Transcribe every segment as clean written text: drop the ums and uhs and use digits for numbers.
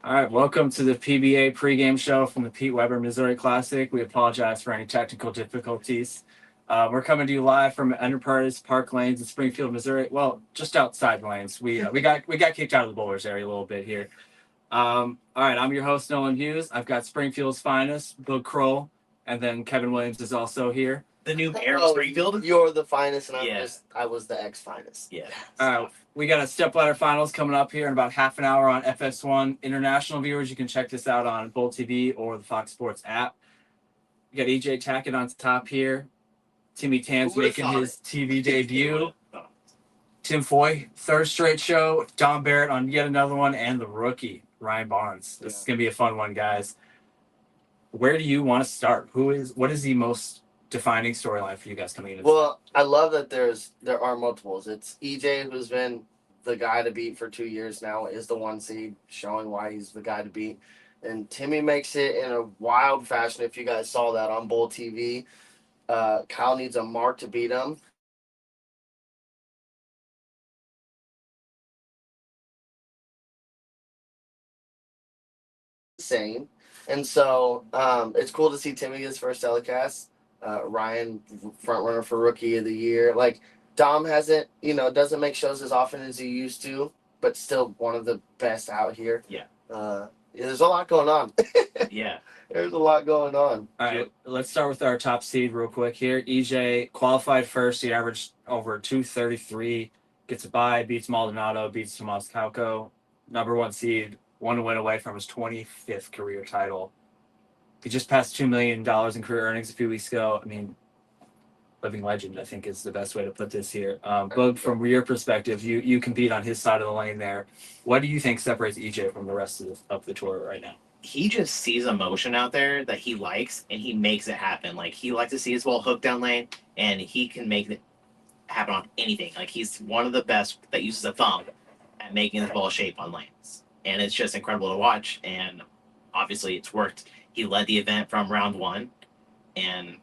All right, welcome to the PBA pregame show from the Pete Weber Missouri Classic. We apologize for any technical difficulties. We're coming to you live from Enterprise Park Lanes in Springfield, Missouri. Well, just outside the lanes. We got kicked out of the bowlers area a little bit here. All right, I'm your host Nolan Hughes. I've got Springfield's finest, Bill Kroll, and then Kevin Williams is also here. The new mayor of Springfield? You're the finest, and Yeah. I was the ex-finest. Yeah. We got a stepladder finals coming up here in about half an hour on FS1. International viewers, you can check this out on Bolt TV or the Fox Sports app. We got EJ Tackett on top here. Timmy Tan's making his TV debut. Tim Foy, third straight show. Don Barrett on yet another one, and the rookie Ryan Barnes. This is gonna be a fun one, guys. Where do you want to start? What is the most defining storyline for you guys coming into? Well, I love that there are multiples. It's EJ, who's been the guy to beat for 2 years now, is the 1 seed, showing why he's the guy to beat. And Timmy makes it in a wild fashion. If you guys saw that on Bull TV, Kyle needs a mark to beat him. Insane. And so it's cool to see Timmy get his first telecast. Ryan, front runner for Rookie of the Year. Like, Dom hasn't, doesn't make shows as often as he used to, but still one of the best out here. Yeah. There's a lot going on. Yeah. There's a lot going on. All right, let's start with our top seed real quick here. EJ qualified first. He averaged over 233. Gets a bye, beats Maldonado, beats Tomas Kauko. Number 1 seed, 1 win away from his 25th career title. He just passed $2 million in career earnings a few weeks ago. I mean, living legend, I think, is the best way to put this here. But from your perspective, you compete on his side of the lane there. What do you think separates EJ from the rest of the tour right now? He just sees emotion out there that he likes, and he makes it happen. Like, he likes to see his ball hooked down lane, and he can make it happen on anything. Like, he's one of the best that uses a thumb at making his ball shape on lanes. And it's just incredible to watch, and obviously it's worked. He led the event from round 1, and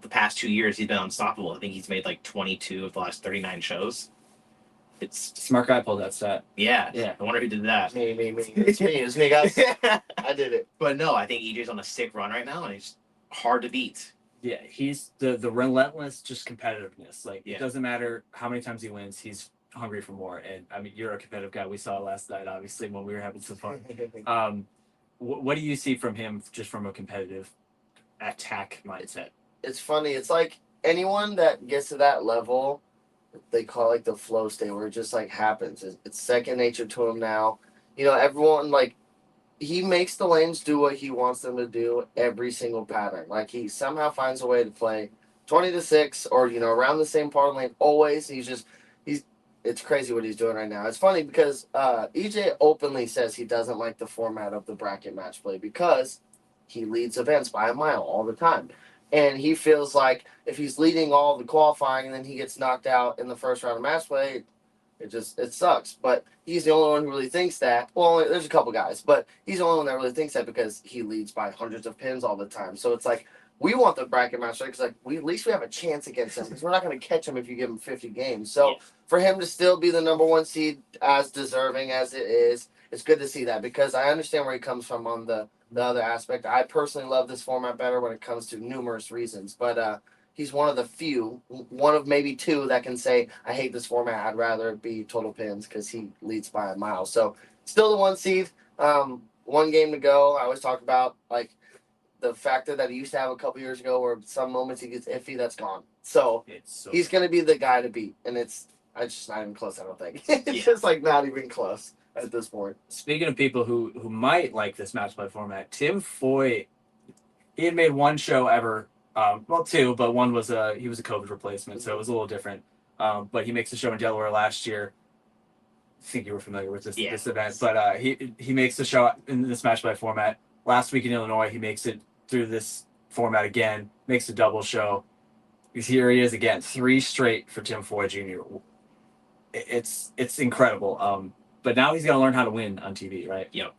the past 2 years he's been unstoppable. I think he's made like 22 of the last 39 shows. It's smart guy pulled that stat. Yeah. I wonder who did that. Me. It's me, guys. I did it. But no, I think EJ's on a sick run right now, and he's hard to beat. Yeah, he's the relentless just competitiveness. Like, Yeah. It doesn't matter how many times he wins, he's hungry for more. And I mean, you're a competitive guy. We saw it last night, obviously, when we were having some fun. What do you see from him just from a competitive attack mindset? It's funny. It's like anyone that gets to that level, they call it like the flow state, where it just like happens. It's second nature to him now. Everyone, like, he makes the lanes do what he wants them to do every single pattern. Like, he somehow finds a way to play 20-6 or around the same part of the lane always. It's crazy what he's doing right now. It's funny because EJ openly says he doesn't like the format of the bracket match play because he leads events by a mile all the time. And he feels like if he's leading all the qualifying and then he gets knocked out in the first round of match play, it sucks. But he's the only one who really thinks that. Well, there's a couple guys, but he's the only one that really thinks that because he leads by hundreds of pins all the time. So it's like, we want the bracket match because at least we have a chance against him because we're not going to catch him if you give him 50 games. So for him to still be the number 1 seed, as deserving as it is, it's good to see that because I understand where he comes from on the other aspect. I personally love this format better when it comes to numerous reasons, but he's one of the few, one of maybe 2 that can say, I hate this format. I'd rather it be total pins because he leads by a mile. So still the 1 seed, 1 game to go. I always talk about like the factor that he used to have a couple years ago where some moments he gets iffy, that's gone. So he's going to be the guy to beat. And it's just not even close, I don't think. It's just like not even close at this point. Speaking of people who might like this match play format, Tim Foy, he had made 1 show ever. 2, but 1 was he was a COVID replacement, so it was a little different. But he makes a show in Delaware last year. I think you were familiar with this event, but he makes the show in this match play format. Last week in Illinois, he makes it through this format again, makes a double show. Here he is again, 3 straight for Tim Foy Jr. It's incredible. But now he's got to learn how to win on TV, right? Yep.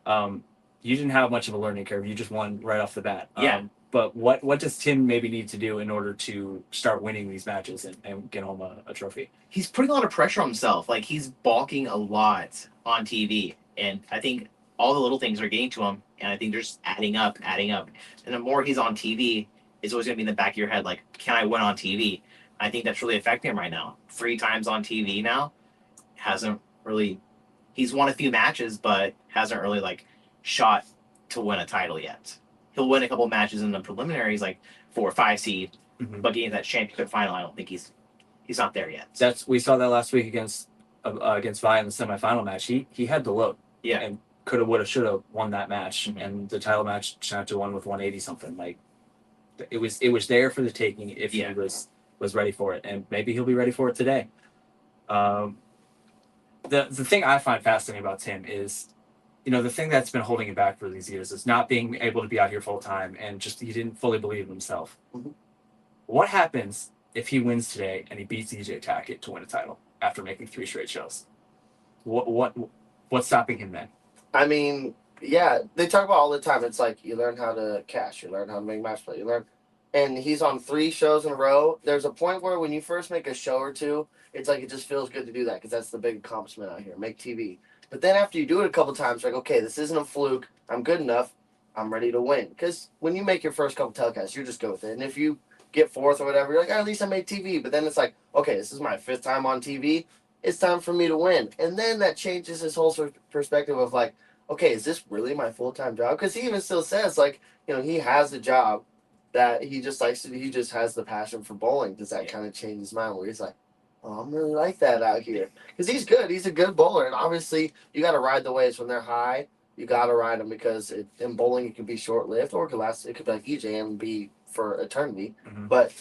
You didn't have much of a learning curve. You just won right off the bat. Yeah. But what does Tim maybe need to do in order to start winning these matches and get home a trophy? He's putting a lot of pressure on himself. Like, he's balking a lot on TV. And I think all the little things are getting to him, and I think they're just adding up, and the more he's on TV, it's always going to be in the back of your head, like, can I win on TV? I think that's really affecting him right now. 3 times on TV now, hasn't really. He's won a few matches, but hasn't really like shot to win a title yet. He'll win a couple matches in the preliminaries, like 4 or 5 seed, but getting that championship final, I don't think he's not there yet. We saw that last week against Vi in the semifinal match. He had the look. Yeah. And could have, would have, should have won that match. And the title match Shanta won with 180 something. Like it was there for the taking if he was ready for it, and maybe he'll be ready for it today. The thing I find fascinating about Tim is, the thing that's been holding him back for these years is not being able to be out here full time, and just he didn't fully believe in himself. Mm-hmm. What happens if he wins today and he beats EJ Tackett to win a title after making 3 straight shows? What's stopping him then? I mean, yeah, they talk about all the time. It's like you learn how to cash, you learn how to make match play, and he's on 3 shows in a row. There's a point where when you first make a show or 2, it's like it just feels good to do that because that's the big accomplishment out here, make TV. But then after you do it a couple times, you're like, okay, this isn't a fluke. I'm good enough. I'm ready to win. Because when you make your first couple telecasts, you just go with it. And if you get 4th or whatever, you're like, at least I made TV. But then it's like, okay, this is my 5th time on TV. It's time for me to win. And then that changes his whole perspective of like, okay, is this really my full-time job? Because he even still says, like, he has a job that he just likes to do. He just has the passion for bowling. Does that kind of change his mind where he's like, oh, I'm really like that out here? Because he's good. He's a good bowler. And obviously, you got to ride the waves when they're high. You got to ride them because in bowling, it can be short-lived or it could last. It could be like EJ and be for eternity. Mm-hmm. But,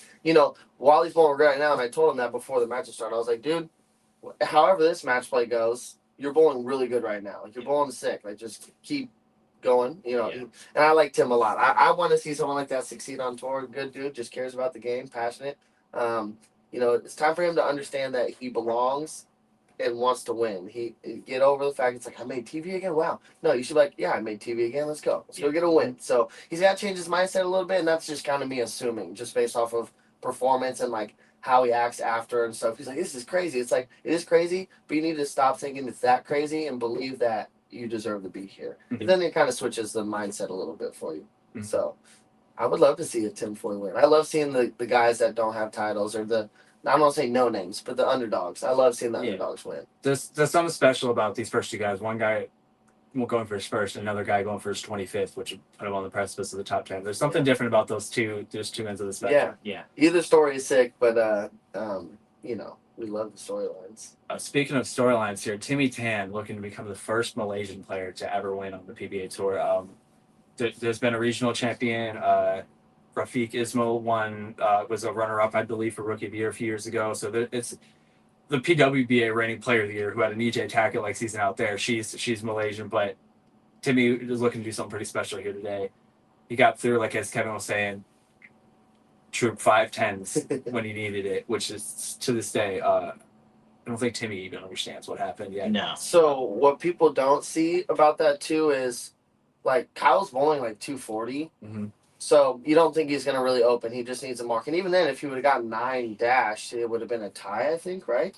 while he's bowling right now, and I told him that before the match started, I was like, dude, however this match play goes, you're bowling really good right now. Like, you're bowling sick. Like, just keep going, And I like Tim a lot. I want to see someone like that succeed on tour. Good dude, just cares about the game, passionate. It's time for him to understand that he belongs and wants to win. He get over the fact it's like, I made TV again. Wow. No, you should be like, yeah, I made TV again. Let's go. Let's go get a win. So he's got to change his mindset a little bit, and that's just kind of me assuming, just based off of performance and like how he acts after and stuff. He's like, this is crazy. It's like, it is crazy, but you need to stop thinking it's that crazy and believe that you deserve to be here. Mm-hmm. Then it kind of switches the mindset a little bit for you. Mm-hmm. So I would love to see a Tim Foy win. I love seeing the guys that don't have titles or I'm not going to say no names, but the underdogs. I love seeing the underdogs win. There's something special about these first 2 guys. One guy going for his first, and another guy going for his 25th, which put him on the precipice of the top 10. There's something different about those two ends of the spectrum. Yeah. Either story is sick, but we love the storylines. Speaking of storylines here, Timmy Tan looking to become the first Malaysian player to ever win on the PBA Tour. There's been a regional champion. Rafiq Ismail was a runner-up, I believe, for Rookie of the Year a few years ago. So it's the PWBA reigning player of the year who had an EJ Tackett season out there. She's Malaysian, but Timmy is looking to do something pretty special here today. He got through, like as Kevin was saying, troop 510s when he needed it, which is to this day. I don't think Timmy even understands what happened yet. No. So what people don't see about that too is like Kyle's bowling 240. Mm-hmm. So you don't think he's going to really open. He just needs a mark. And even then, if he would have gotten 9 dash, it would have been a tie, I think, right?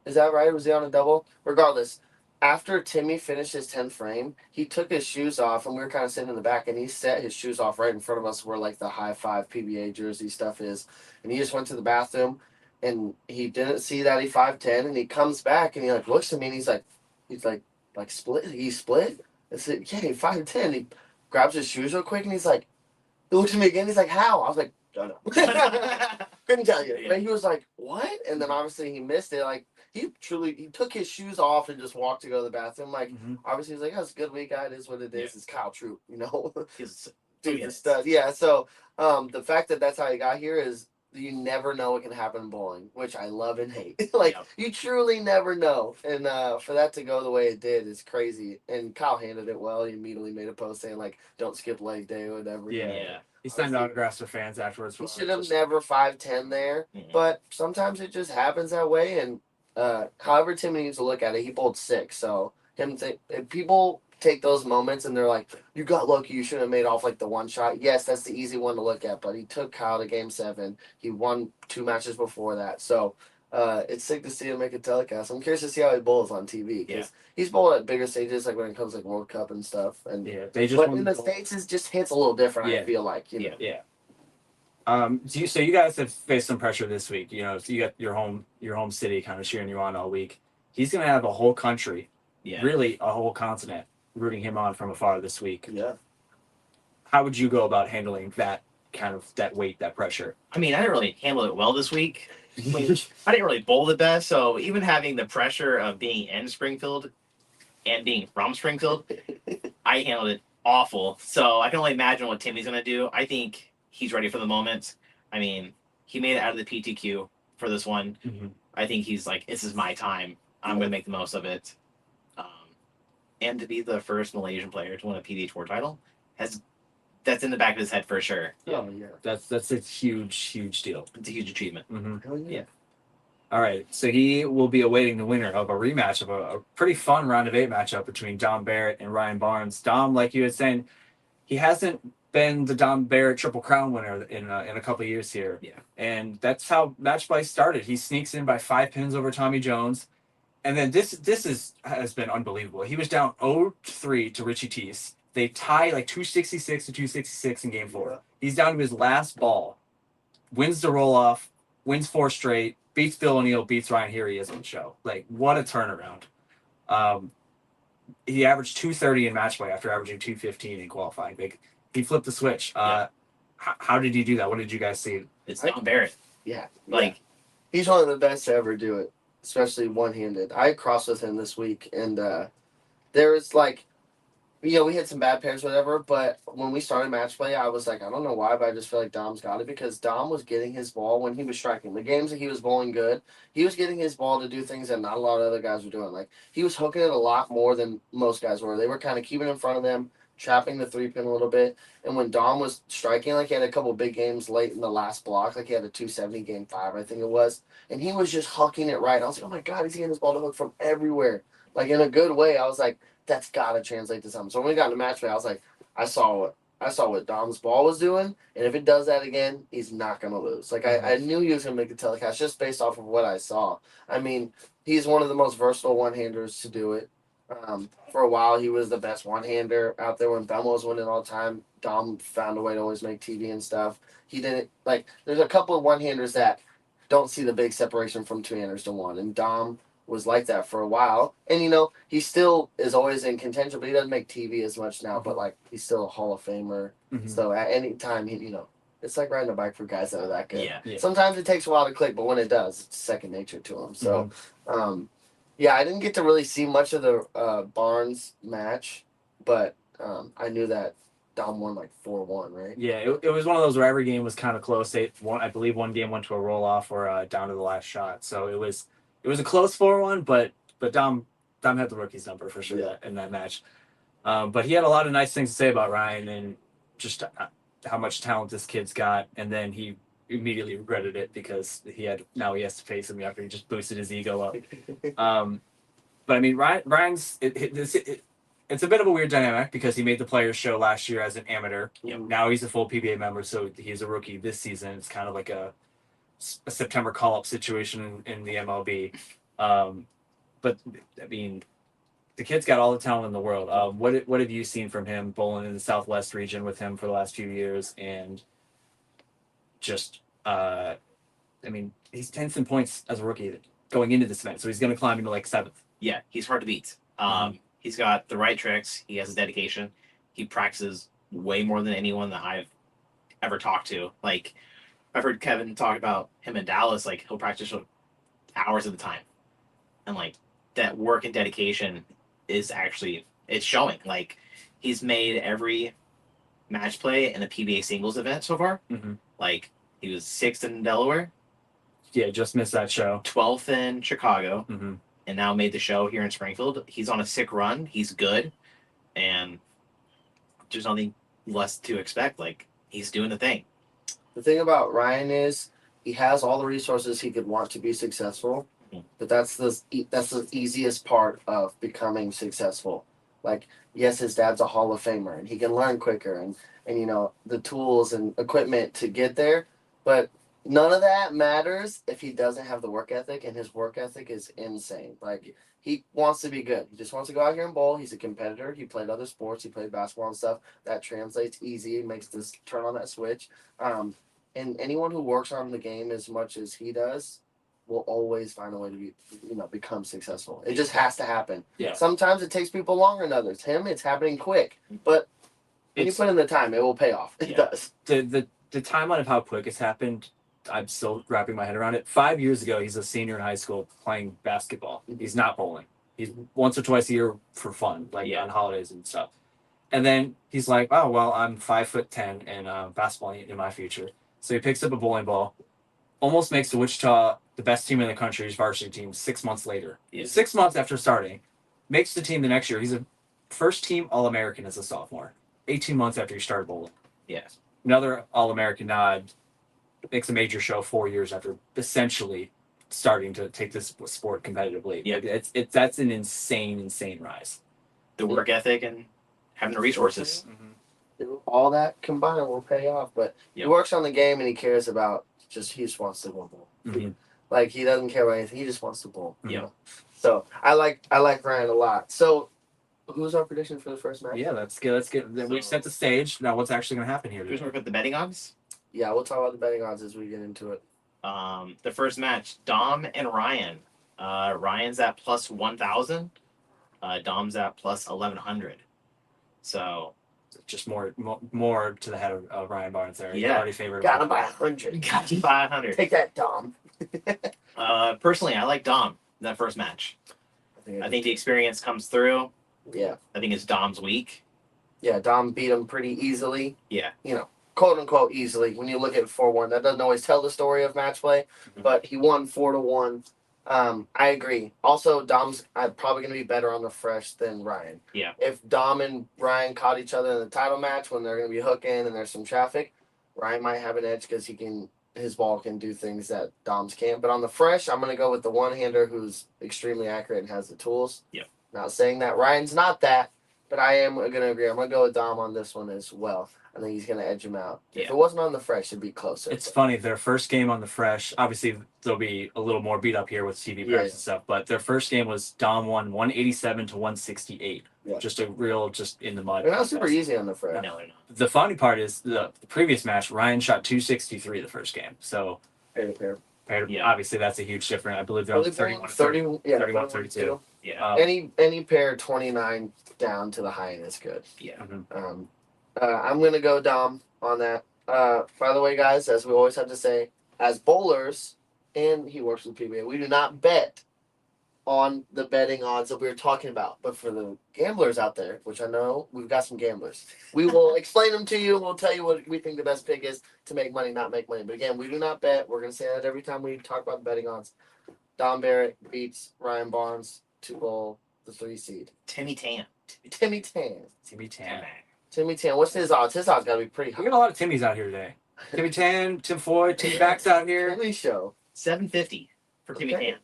Is that right? Was he on a double? Regardless, after Timmy finished his 10th frame, he took his shoes off, and we were kind of sitting in the back, and he set his shoes off right in front of us where the high 5 PBA jersey stuff is. And he just went to the bathroom, and he didn't see that he 5'10", and he comes back, and he looks at me, and he's like split? He split? I said, yeah, he 5'10". He grabs his shoes real quick, and he's like, he looks at me again. He's like, how? I was like, don't know. Couldn't tell you. But he was like, what? And then obviously he missed it. He took his shoes off and just walked to go to the bathroom. Obviously he's like, oh, it's a good week. It is what it is. It's Kyle Troop, He's Dude, the stud. Yeah. So the fact that that's how he got here is you never know what can happen in bowling, which I love and hate. You truly never know. And for that to go the way it did is crazy. And Kyle handled it well. He immediately made a post saying, don't skip leg day or whatever. Yeah. He signed autographs to fans afterwards. He should have never 5'10" there. Mm-hmm. But sometimes it just happens that way. And however Timmy needs to look at it, he bowled 6. So if people take those moments and they're like, you got lucky, you should have made off the one shot. Yes, that's the easy one to look at, but he took Kyle to game 7. He won 2 matches before that. So it's sick to see him make a telecast. I'm curious to see how he bowls on TV because he's bowled at bigger stages, like when it comes to, like World Cup and stuff. And they just but in the States, it just hits a little different. I feel like you know. Yeah. So you guys have faced some pressure this week. You know, so you got your home city kind of cheering you on all week. He's gonna have a whole country, really a whole continent, rooting him on from afar this week. Yeah. How would you go about handling that kind of that weight, that pressure? I mean, I didn't really handle it well this week. I didn't really bowl the best, so even having the pressure of being in Springfield and being from Springfield, I handled it awful. So I can only imagine what Timmy's gonna do. I think he's ready for the moment. I mean, he made it out of the PTQ for this one. Mm-hmm. I think he's like, this is my time. I'm gonna make the most of it. And to be the first Malaysian player to win a PBA Tour title that's in the back of his head for sure. Oh yeah. That's a huge deal. It's a huge achievement. Mm-hmm. Hell yeah. All right, so he will be awaiting the winner of a rematch of a pretty fun round of 8 matchup between Dom Barrett and Ryan Barnes. Dom, like you were saying, he hasn't been the Dom Barrett Triple Crown winner in a couple of years here. Yeah. And that's how match play started. He sneaks in by 5 pins over Tommy Jones. And then this has been unbelievable. He was down 0-3 to Richie Teese. They tie like 266 to 266 in game 4. Yeah. He's down to his last ball, wins the roll-off, wins 4 straight, beats Bill O'Neill, beats Ryan. Here he is on the show. Like, what a turnaround. He averaged 230 in match play after averaging 215 in qualifying. Like, he flipped the switch. How did he do that? What did you guys see? It's Dom Barrett. Yeah. Like, he's one of the best to ever do it, especially one-handed. I crossed with him this week, and there was like, you know, we had some bad pairs, whatever, but when we started match play, I was like, I don't know why, but I just feel like Dom's got it because Dom was getting his ball when he was striking. The games that he was bowling good, he was getting his ball to do things that not a lot of other guys were doing. Like, he was hooking it a lot more than most guys were. They were kind of keeping in front of them, trapping the 3-pin a little bit. And when Dom was striking, like, he had a couple big games late in the last block, like he had a 270 game 5, I think it was, and he was just hooking it right. I was like, oh my God, he's getting his ball to hook from everywhere. Like, in a good way. I was like, that's gotta translate to something. So when we got into match play, I was like, I saw what Dom's ball was doing, and if it does that again, he's not gonna lose. Like I knew he was gonna make the telecast just based off of what I saw. I mean, he's one of the most versatile one-handers to do it. For a while, he was the best one-hander out there when Belmo was winning all the time. Dom found a way to always make TV and stuff. He didn't like. There's a couple of one-handers that don't see the big separation from two-handers to one, and Dom was like that for a while. And, you know, he still is always in contention, but he doesn't make TV as much now. But, like, he's still a Hall of Famer. Mm-hmm. So at any time, he, you know, it's like riding a bike for guys that are that good. Yeah. Sometimes it takes a while to click, but when it does, it's second nature to him. So, yeah, I didn't get to really see much of the Barnes match, but I knew that Dom won like 4-1, right? Yeah, it was one of those where every game was kind of close. I believe one game went to a roll-off or down to the last shot. So it was a close 4-1, but Dom had the rookie's number for sure in that match. But he had a lot of nice things to say about Ryan and just how much talent this kid's got. And then he immediately regretted it because he has to face him after he just boosted his ego up. But I mean, Ryan's it's a bit of a weird dynamic because he made the Players Show last year as an amateur. Yep. Now he's a full PBA member, so he's a rookie this season. It's kind of like a September call-up situation in the MLB. But I mean, the kid's got all the talent in the world. What have you seen from him bowling in the Southwest region with him for the last few years? And just, I mean, he's 10th in points as a rookie going into this event, so he's going to climb into like 7th. Yeah, he's hard to beat. He's got the right tricks. He has a dedication. He practices way more than anyone that I've ever talked to. Like, I've heard Kevin talk about him in Dallas. Like, he'll practice hours at a time. And, like, that work and dedication is actually, it's showing. Like, he's made every match play in the PBA singles event so far. Mm-hmm. Like, he was 6th in Delaware. Yeah, just missed that show. 12th in Chicago. Mm-hmm. And now made the show here in Springfield. He's on a sick run. He's good. And there's nothing less to expect. Like, he's doing the thing. The thing about Ryan is he has all the resources he could want to be successful, but that's the easiest part of becoming successful. Like, yes, his dad's a Hall of Famer, and he can learn quicker, and you know, the tools and equipment to get there, but None of that matters if he doesn't have the work ethic, and his work ethic is insane. Like, he wants to be good. He just wants to go out here and bowl. He's a competitor. He played other sports. He played basketball and stuff. That translates easy. It makes this turn on that switch. And anyone who works on the game as much as he does will always find a way to become successful. It just has to happen. Yeah. Sometimes it takes people longer than others. Him, it's happening quick. But when you put in the time, it will pay off. It does. The timeline of how quick it's happened, I'm still wrapping my head around it. 5 years ago, he's a senior in high school playing basketball. He's not bowling. He's once or twice a year for fun, like on holidays and stuff. And then he's like, oh, well, I'm 5'10" and basketball in my future. So he picks up a bowling ball, almost makes the Wichita the best team in the country, his varsity team, 6 months later. 6 months after starting, makes the team the next year. He's a first-team All-American as a sophomore, 18 months after he started bowling. Yes. Another All-American nod, makes a major show 4 years after essentially starting to take this sport competitively. Yeah. Like that's an insane rise. The work ethic and having the resources. All that combined will pay off. But he works on the game and he cares about he just wants to bowl. Like, he doesn't care about anything. He just wants to bowl. Yeah. So I like Ryan a lot. So who's our prediction for the first match? Yeah, let's get. We've set the stage. Now, what's actually going to happen here? Who's going to put the betting odds? Yeah, we'll talk about the betting odds as we get into it. The first match, Dom and Ryan. Ryan's at plus 1,000. Dom's at plus 1,100. So just more to the head of Ryan Barnes there. Yeah. He's already favored. Got him by 100. got you by 100. Take that, Dom. Personally, I like Dom in that first match. I think the experience comes through. Yeah. I think it's Dom's week. Yeah, Dom beat him pretty easily. Yeah. Quote unquote easily. When you look at 4-1, that doesn't always tell the story of match play, but he won 4-1. I agree. Also, Dom's probably going to be better on the fresh than Ryan. Yeah. If Dom and Ryan caught each other in the title match when they're going to be hooking and there's some traffic, Ryan might have an edge because his ball can do things that Dom's can't. But on the fresh, I'm going to go with the one-hander who's extremely accurate and has the tools. Yep. Not saying that Ryan's not that, but I am going to agree. I'm going to go with Dom on this one as well. I think he's going to edge him out. If it wasn't on the fresh, it'd be closer. It's funny. Their first game on the fresh, obviously they'll be a little more beat up here with TV practice and stuff, but their first game was Dom won 187 to 168. Yeah. Just a real, just in the mud. They're not super easy on the fresh. No, they're not. The funny part is the previous match, Ryan shot 263 the first game. So, obviously that's a huge difference. I believe they're on 31 32. Yeah. Any pair 29 down to the high end is good. Yeah. I'm going to go Dom on that. By the way, guys, as we always have to say, as bowlers, and he works with PBA, we do not bet on the betting odds that we were talking about. But for the gamblers out there, which I know we've got some gamblers, we will explain them to you. We'll tell you what we think the best pick is to make money, not make money. But again, we do not bet. We're going to say that every time we talk about the betting odds. Dom Barrett beats Ryan Barnes to bowl the 3 seed. Timmy Tan. Timmy Tan. Timmy Tan. What's his odds? His odds got to be pretty high. We got a lot of Timmys out here today. Timmy Tan, Tim Foy, Timmy Back's out here. Timmy show. 750 for Timmy Tan.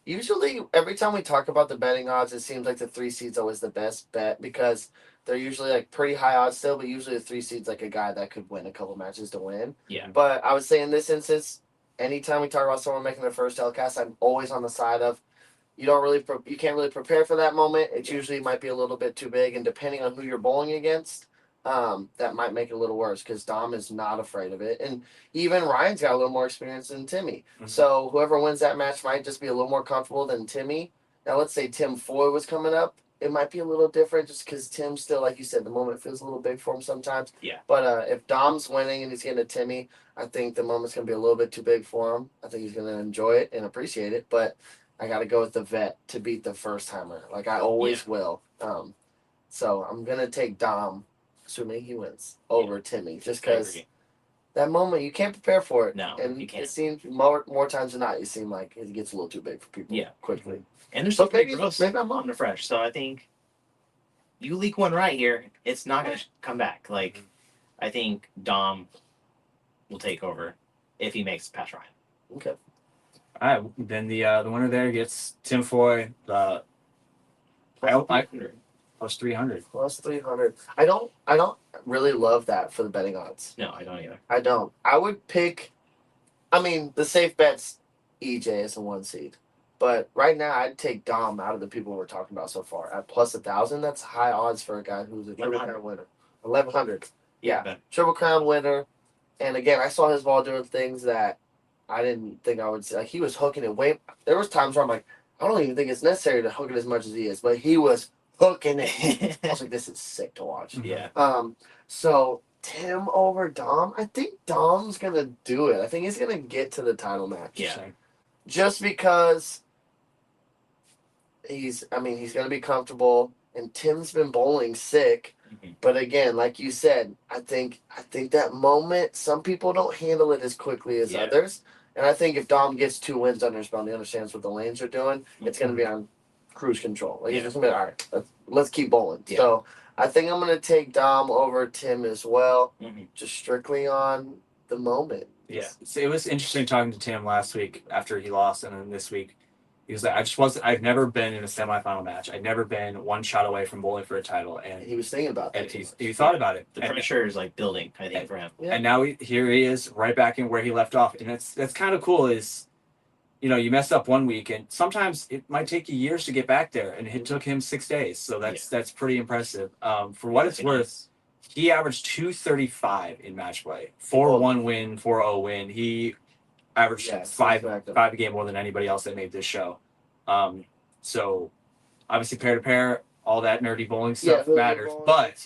Usually, every time we talk about the betting odds, it seems like the 3 seed's always the best bet because they're usually like pretty high odds still, but usually the 3 seed's like a guy that could win a couple matches to win. Yeah. But I would say in this instance, anytime we talk about someone making their first telecast, I'm always on the side of you can't really prepare for that moment. It usually might be a little bit too big, and depending on who you're bowling against, that might make it a little worse because Dom is not afraid of it. And even Ryan's got a little more experience than Timmy. So whoever wins that match might just be a little more comfortable than Timmy. Now, let's say Tim Foy was coming up. It might be a little different just because Tim still, like you said, the moment feels a little big for him sometimes. Yeah. But if Dom's winning and he's getting to Timmy, I think the moment's going to be a little bit too big for him. I think he's going to enjoy it and appreciate it. But I got to go with the vet to beat the first-timer. Like I always will. So I'm going to take Dom, assuming he wins, over Timmy. Just because that moment, you can't prepare for it. No, and you can't. It seems more times than not, you seem like it gets a little too big for people quickly. And there's some maybe I'm on the fresh. So I think you leak one right here, it's not going to come back. Like, I think Dom will take over if he makes it past Ryan. Okay. All right, then the winner there gets Tim Foy. Plus 300. Plus 300. I don't really love that for the betting odds. No, I don't either. I don't. I would pick I mean, the safe bet's EJ is the 1 seed. But right now, I'd take Dom out of the people we're talking about so far. At plus 1,000, that's high odds for a guy who's a Triple Crown winner. 1,100. Yeah. Triple Crown winner. And again, I saw his ball doing things that I didn't think I would see. Like, he was hooking it way. There was times where I'm like, I don't even think it's necessary to hook it as much as he is. But he was hooking it. I was like, this is sick to watch. Yeah. So Tim over Dom. I think Dom's going to do it. I think he's going to get to the title match. Yeah. Just because he's going to be comfortable, and Tim's been bowling sick. Mm-hmm. But again, like you said, I think that moment, some people don't handle it as quickly as others. And I think if Dom gets 2 wins under his belt, he understands what the lanes are doing. It's going to be on cruise control. Like, he's just going to be, all right, let's keep bowling. Yeah. So I think I'm going to take Dom over Tim as well, just strictly on the moment. Yeah. So it was interesting talking to Tim last week after he lost, and then this week. He was like, I've never been in a semifinal match. I've never been 1 shot away from bowling for a title. And he was thinking about that. He thought about it. The pressure is like building, I think, for him. Yeah. And now here he is right back in where he left off. And that's kind of cool is, you messed up 1 week, and sometimes it might take you years to get back there. And it took him 6 days. So that's pretty impressive. For what it's worth, he averaged 235 in match play. 4-1 win, 4-0 win. He averaged 5 a game more than anybody else that made this show. So obviously pair to pair, all that nerdy bowling stuff matters, but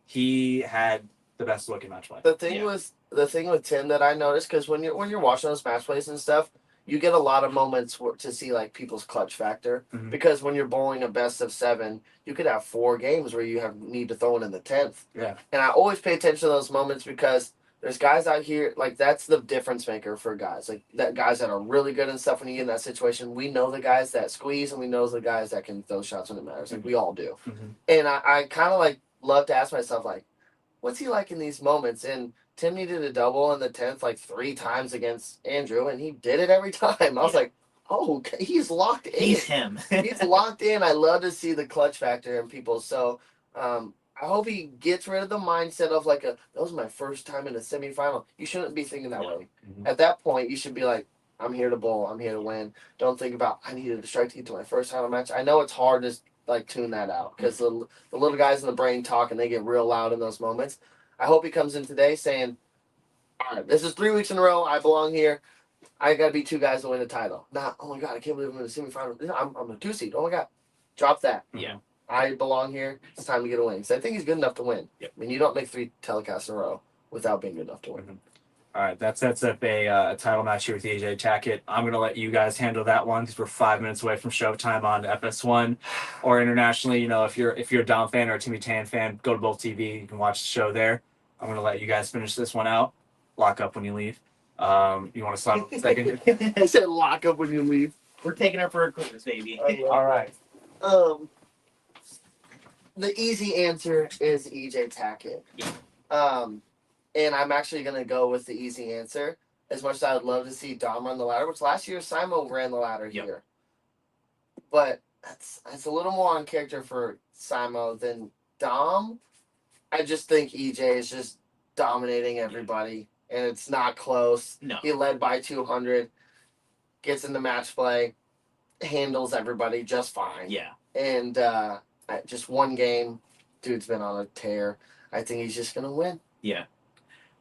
he had the best looking match play. The thing with Tim that I noticed, because when you're watching those match plays and stuff, you get a lot of moments to see like people's clutch factor. Mm-hmm. Because when you're bowling a best of 7, you could have 4 games where you need to throw it in the 10th. Yeah. And I always pay attention to those moments because there's guys out here, like, that's the difference maker for guys. Like, guys that are really good and stuff when you get in that situation. We know the guys that squeeze, and we know the guys that can throw shots when it matters. Like, we all do. Mm-hmm. And I kind of, like, love to ask myself, like, what's he like in these moments? And Tim needed a double in the 10th, like, 3 times against Andrew, and he did it every time. I was like, oh, he's locked in. He's him. He's locked in. I love to see the clutch factor in people. So, I hope he gets rid of the mindset of like that was my first time in a semifinal. You shouldn't be thinking that way. Mm-hmm. At that point, you should be like, I'm here to bowl. I'm here to win. Don't think about, I needed a strike to get to my first title match. I know it's hard to like tune that out because the little guys in the brain talk and they get real loud in those moments. I hope he comes in today saying, all right, this is 3 weeks in a row. I belong here. I got to be 2 guys to win the title. Not, oh my God, I can't believe I'm in the semifinal. I'm a 2 seed. Oh my God. Drop that. Yeah. I belong here. It's time to get a win. So I think he's good enough to win. Yep. I mean, you don't make 3 telecasts in a row without being good enough to win. Mm-hmm. All right, that sets up a title match here with EJ Tackett. I'm going to let you guys handle that one because we're 5 minutes away from showtime on FS1 or internationally. If you're a Dom fan or a Timmy Tan fan, go to both TV. You can watch the show there. I'm going to let you guys finish this one out. Lock up when you leave. You want to slide a second? I said lock up when you leave. We're taking her for a cruise, baby. All right. The easy answer is EJ Tackett. And I'm actually going to go with the easy answer. As much as I would love to see Dom run the ladder, which last year Simo ran the ladder here. But that's a little more on character for Simo than Dom. I just think EJ is just dominating everybody, and it's not close. No. He led by 200, gets into match play, handles everybody just fine. Yeah. And just 1 game, dude's been on a tear. I think he's just going to win. Yeah.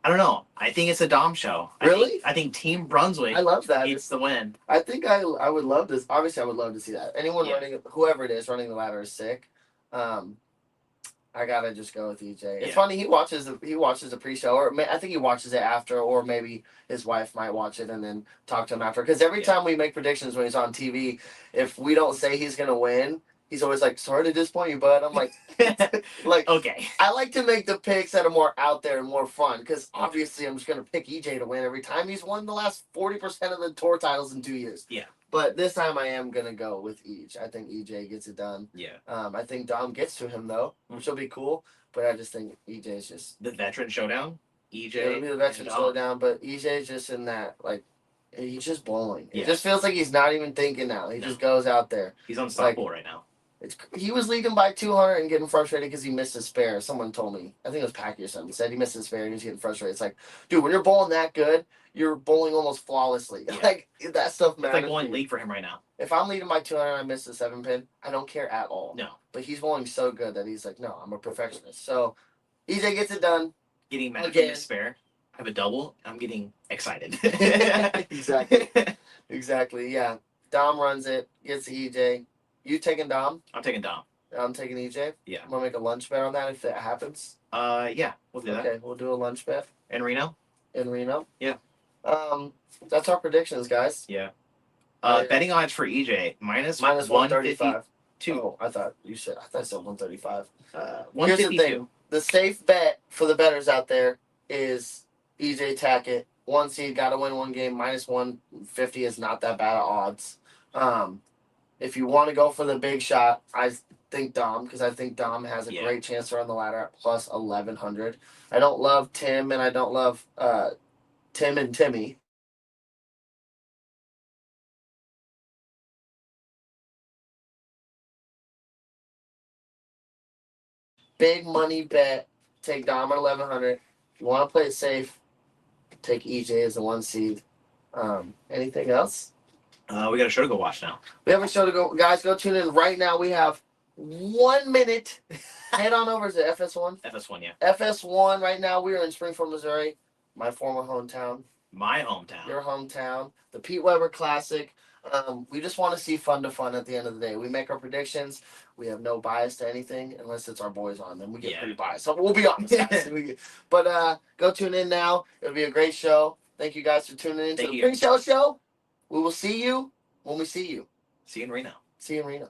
I don't know. I think it's a Dom show. Really? I think Team Brunswick I love that. gets the win. I think I would love this. Obviously, I would love to see that. Anyone running, whoever it is, running the ladder is sick. I gotta just go with EJ. It's funny, he watches the pre-show, or I think he watches it after, or maybe his wife might watch it and then talk to him after. Because every time we make predictions when he's on TV, if we don't say he's gonna win, he's always like, "Sorry to disappoint you, bud." I'm like, okay. I like to make the picks that are more out there and more fun, because obviously I'm just gonna pick EJ to win every time. He's won the last 40% of the tour titles in 2 years. Yeah. But this time I am going to go with EJ. I think EJ gets it done. Yeah. I think Dom gets to him, though, which will be cool. But I just think EJ is just... The veteran showdown? EJ? It'll be the veteran showdown, but EJ is just in that, like, he's just bowling. Yeah. It just feels like he's not even thinking now. He just goes out there. He's unstoppable right now. He was leading by 200 and getting frustrated because he missed his spare. Someone told me, I think it was Packy or something, said he missed his spare and he was getting frustrated. It's like, dude, when you're bowling that good, you're bowling almost flawlessly. Yeah. Like that stuff It's matters. like going league for him right now. If I'm leading by 200 and I miss the 7-pin, I don't care at all. No. But he's bowling so good that he's like, no, I'm a perfectionist. So EJ gets it done. Getting mad Again. from his spare. I have a double. I'm getting excited. Exactly. Exactly. Yeah. Dom runs it. Gets EJ. You taking Dom? I'm taking Dom. I'm taking EJ. Yeah. I'm gonna make a lunch bet on that if that happens. Yeah, we'll do that. Okay, we'll do a lunch bet And Reno? in Reno. Yeah. That's our predictions, guys. Yeah. Yeah. Betting odds for EJ Minus 152. 135. Oh, I thought I said 135. Here's the 152. thing. The safe bet for the bettors out there is EJ Tackett. 1 seed, got to win one game. Minus 150 is not that bad of odds. If you want to go for the big shot, I think Dom, because I think Dom has a great chance to run the ladder at plus 1,100. I don't love Tim, and I don't love Tim and Timmy. Big money bet. Take Dom at 1,100. If you want to play it safe, take EJ as the 1 seed. Anything else? We got a show to go watch now. We have a show to go. Guys, go tune in right now. We have 1 minute. Head on over to FS1. FS1, yeah. FS1 right now. We are in Springfield, Missouri. My former hometown. My hometown. Your hometown. The Pete Weber Classic. We just want to see fun to fun at the end of the day. We make our predictions. We have no bias to anything unless it's our boys on. Then we get pretty biased. So we'll be honest, guys. But go tune in now. It'll be a great show. Thank you guys for tuning in to the pre-show show. We will see you when we see you. See you in Reno. See you in Reno.